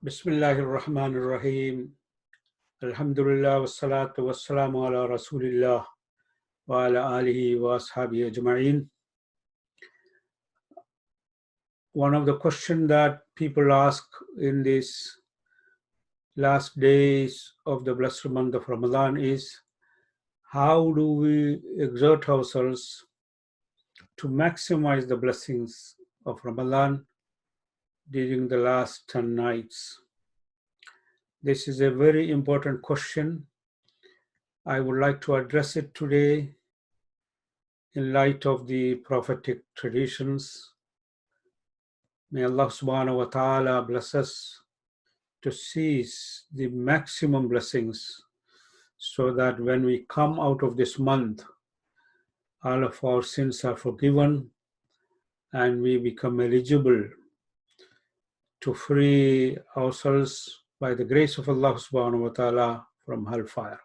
Bismillahir Rahmanir Rahim. Alhamdulillah wassalatu wassalamu ala Rasulillah wa ala alihi wa ashabihi ajma'in. One of the questions that people ask in these last days of the blessed month of Ramadan is, how do we exert ourselves to maximize the blessings of Ramadan during the last 10 nights? This is a very important question. I would like to address it today in light of the prophetic traditions. May Allah subhanahu wa ta'ala bless us to seize the maximum blessings so that when we come out of this month, all of our sins are forgiven and we become eligible to free ourselves by the grace of Allah subhanahu wa ta'ala from hellfire.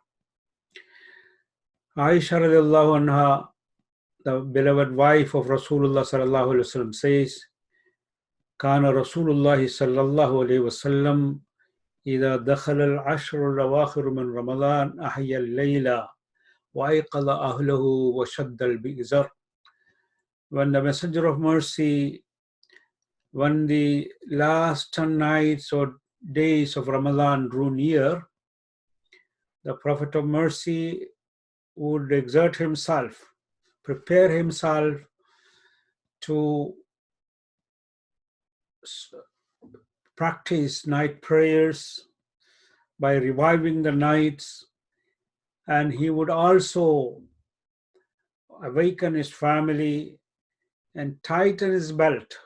Aisha radiallahu anha, the beloved wife of Rasulullah sallallahu alaihi wasallam, says, كان رسول الله صلى الله عليه وسلم إذا دخل العشر الأواخر من رمضان أحيا الليل وأيقظ أهله وشد البئزر. When the Messenger of Mercy, when the last 10 nights or days of Ramadan drew near, the Prophet of Mercy would exert himself, prepare himself to practice night prayers by reviving the nights, and he would also awaken his family and tighten his belt,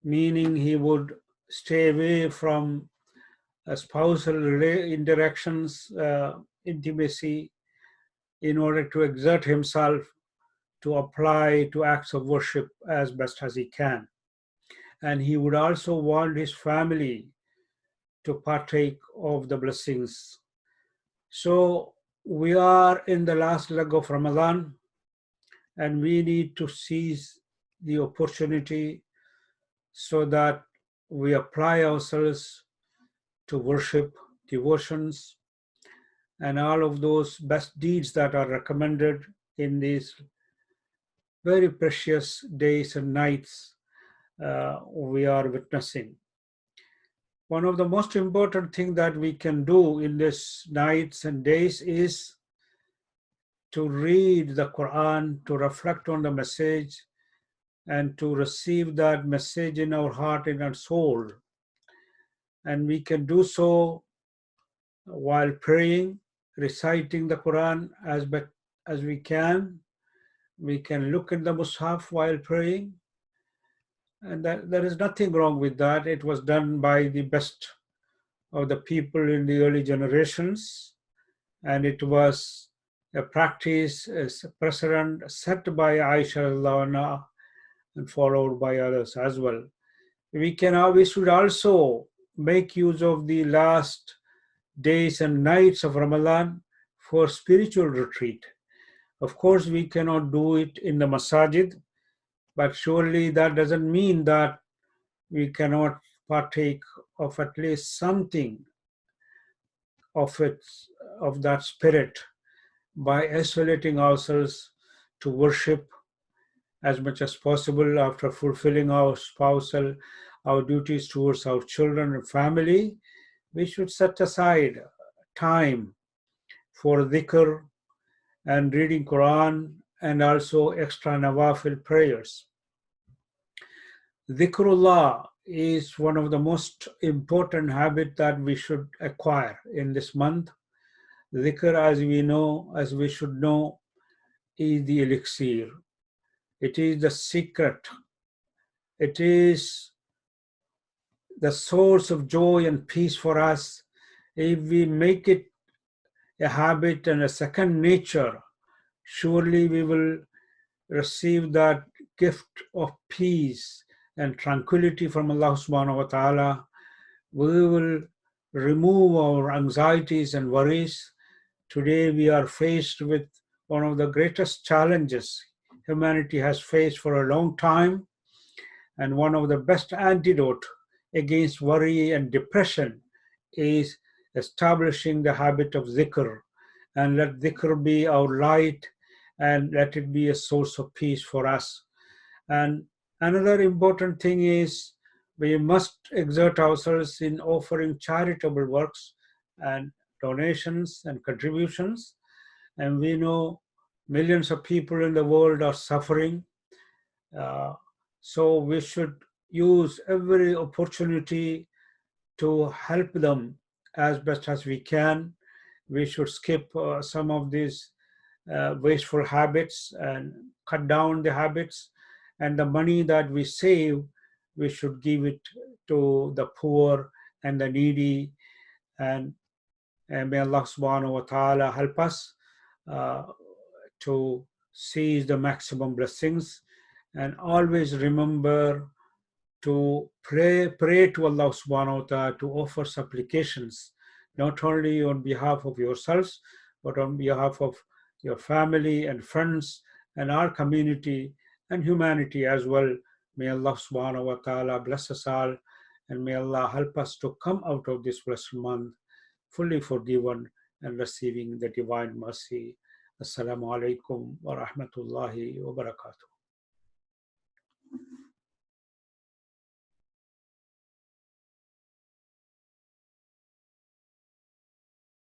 meaning he would stay away from spousal interactions, intimacy, in order to exert himself to apply to acts of worship as best as he can. And he would also want his family to partake of the blessings. So we are in the last leg of Ramadan, and we need to seize the opportunity so that we apply ourselves to worship, devotions, and all of those best deeds that are recommended in these very precious days and nights we are witnessing. One of the most important things that we can do in these nights and days is to read the Quran, to reflect on the message, and to receive that message in our heart, in our soul. And we can do so while praying, reciting the Quran as best as we can. We can look at the Mus'haf while praying, and there is nothing wrong with that. It was done by the best of the people in the early generations, and it was a practice, a precedent set by Aisha radiallahu anha and followed by others as well. We should also make use of the last days and nights of Ramadan for spiritual retreat. Of course, we cannot do it in the masajid, but surely that doesn't mean that we cannot partake of at least something of that spirit by isolating ourselves to worship as much as possible after fulfilling our duties towards our children and family. We should set aside time for dhikr and reading Quran and also extra nawafil prayers. Dhikrullah is one of the most important habits that we should acquire in this month. Dhikr, as we should know, is the elixir. It is the secret. It is the source of joy and peace for us. If we make it a habit and a second nature, surely we will receive that gift of peace and tranquility from Allah subhanahu wa ta'ala. We will remove our anxieties and worries. Today we are faced with one of the greatest challenges humanity has faced for a long time, and one of the best antidote against worry and depression is establishing the habit of dhikr, and let dhikr be our light, and let it be a source of peace for us. And another important thing is we must exert ourselves in offering charitable works and donations and contributions. And we know millions of people in the world are suffering. Uh, so we should use every opportunity to help them as best as we can. We should skip some of these wasteful habits and cut down the habits. And the money that we save, we should give it to the poor and the needy. And may Allah subhanahu wa ta'ala help us uh, to seize the maximum blessings, and always remember to pray to Allah subhanahu wa ta'ala, to offer supplications, not only on behalf of yourselves, but on behalf of your family and friends and our community and humanity as well. May Allah subhanahu wa ta'ala bless us all, and may Allah help us to come out of this blessed month fully forgiven and receiving the divine mercy. Assalamu alaikum wa rahmatullahi wa barakatuh.